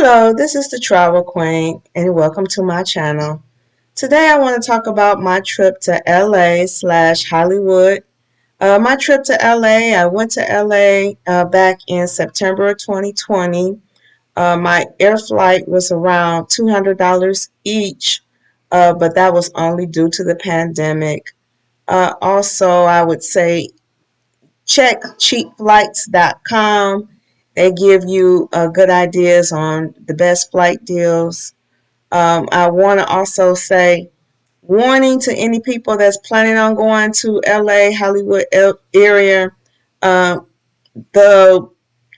Hello, this is the Travel Queen, and welcome to my channel. Today I want to talk about my trip to LA slash Hollywood. My trip to LA, I went to LA back in September of 2020. My air flight was around $200 each, but that was only due to the pandemic. Also, I would say check cheapflights.com. They give you good ideas on the best flight deals. I want to also say warning to any people that's planning on going to LA, Hollywood area. Uh, the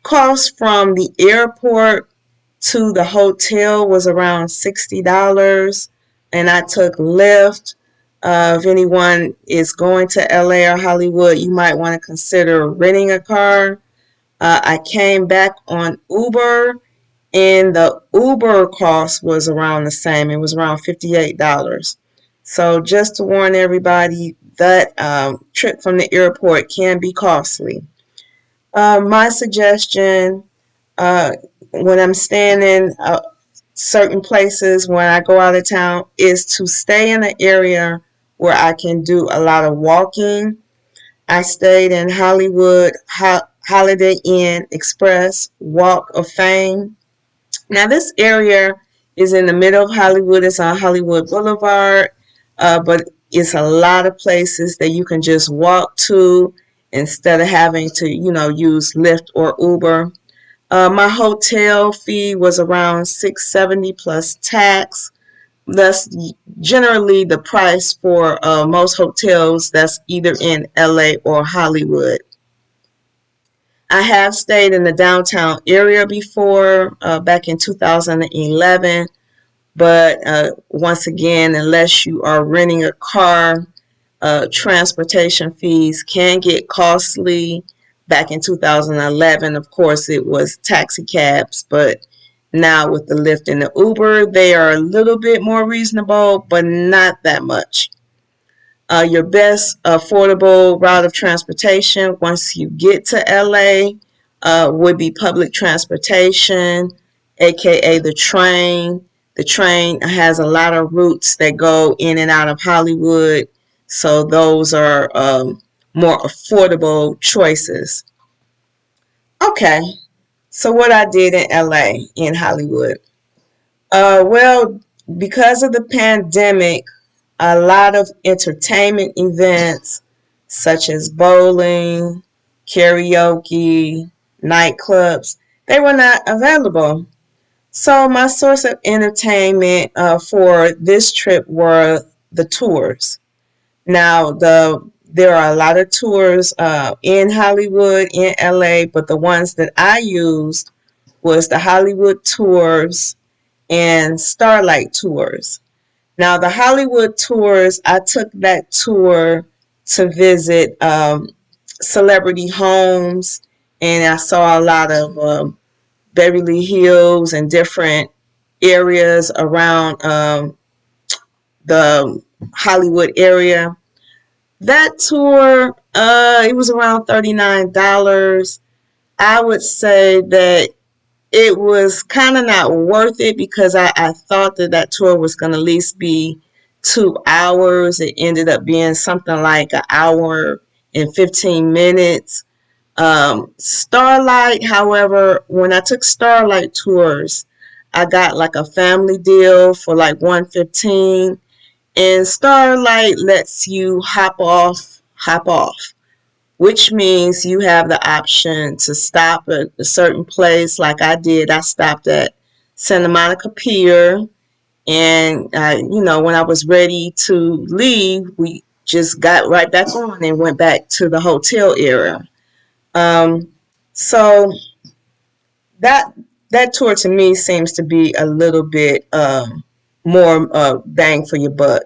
cost from the airport to the hotel was around $60, and I took Lyft. If anyone is going to LA or Hollywood, you might want to consider renting a car. I came back on Uber, and the Uber cost was around the same. It was around $58. So just to warn everybody, that trip from the airport can be costly. My suggestion, uh, when I'm staying in certain places when I go out of town, is to stay in an area where I can do a lot of walking. I stayed in Hollywood, Holiday Inn Express, Walk of Fame. Now, this area is in the middle of Hollywood. It's on Hollywood Boulevard, but it's a lot of places that you can just walk to instead of having to, use Lyft or Uber. My hotel fee was around $670 plus tax. That's generally the price for most hotels that's either in LA or Hollywood. I have stayed in the downtown area before, back in 2011, but once again, unless you are renting a car, transportation fees can get costly. Back in 2011, of course, it was taxi cabs, but now with the Lyft and the Uber, they are a little bit more reasonable, but not that much. Your best affordable route of transportation once you get to LA would be public transportation, aka the train. The train has a lot of routes that go in and out of Hollywood, so those are more affordable choices. Okay, so what I did in LA, in Hollywood. Well, because of the pandemic, a lot of entertainment events such as bowling, karaoke, nightclubs, they were not available. So my source of entertainment for this trip were the tours. Now, there are a lot of tours in Hollywood, in LA, but the ones that I used was the Hollywood tours and Starlight tours. Now, the Hollywood tours, I took that tour to visit celebrity homes, and I saw a lot of Beverly Hills and different areas around the Hollywood area. That tour, it was around $39. I would say that it was kind of not worth it because I thought that tour was going to at least be 2 hours. It ended up being something like an hour and 15 minutes. Starlight, however, when I took Starlight tours, I got like a family deal for like 115, and Starlight lets you hop off, which means you have the option to stop at a certain place like I did. I stopped at Santa Monica Pier, and when I was ready to leave, we just got right back on and went back to the hotel area. Um, so that that tour to me seems to be a little bit more bang for your buck.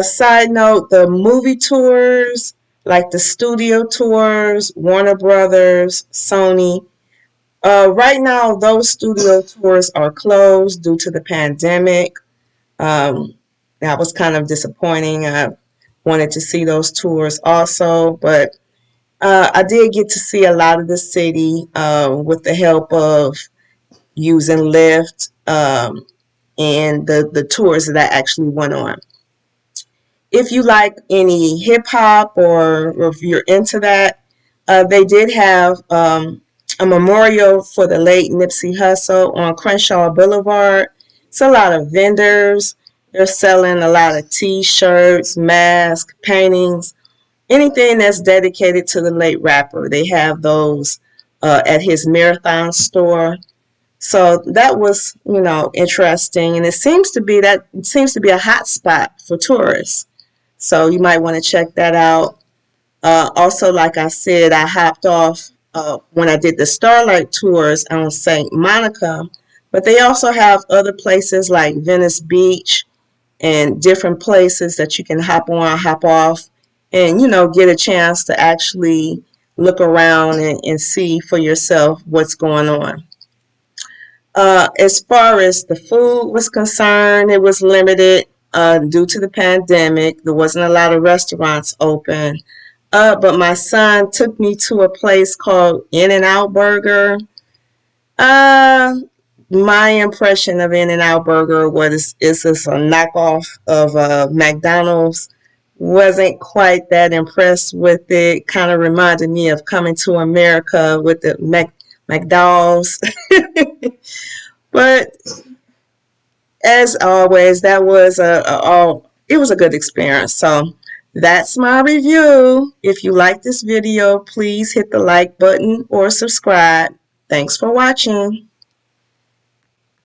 Side note, the movie tours, like the studio tours, Warner Brothers, Sony, right now those studio tours are closed due to the pandemic. Um, that was kind of disappointing. I wanted to see those tours also, but I did get to see a lot of the city with the help of using Lyft, and the tours that I actually went on. If you like any hip hop, or if you're into that, they did have a memorial for the late Nipsey Hussle on Crenshaw Boulevard. It's a lot of vendors. They're selling a lot of t-shirts, masks, paintings, anything that's dedicated to the late rapper. They have those at his marathon store. So that was, interesting, and it seems to be a hot spot for tourists. So you might want to check that out. Also, like I said, I hopped off when I did the Starlight tours on St. Monica, but they also have other places like Venice Beach and different places that you can hop on, hop off, and get a chance to actually look around and see for yourself what's going on. As far as the food was concerned, it was limited due to the pandemic. There wasn't a lot of restaurants open. But my son took me to a place called In-N-Out Burger. Uh, my impression of In-N-Out Burger was it's just a knockoff of McDonald's. Wasn't quite that impressed with it. Kind of reminded me of Coming to America with the McDonald's. But as always, that was it was a good experience. So that's my review. If you like this video, please hit the like button or subscribe. Thanks for watching.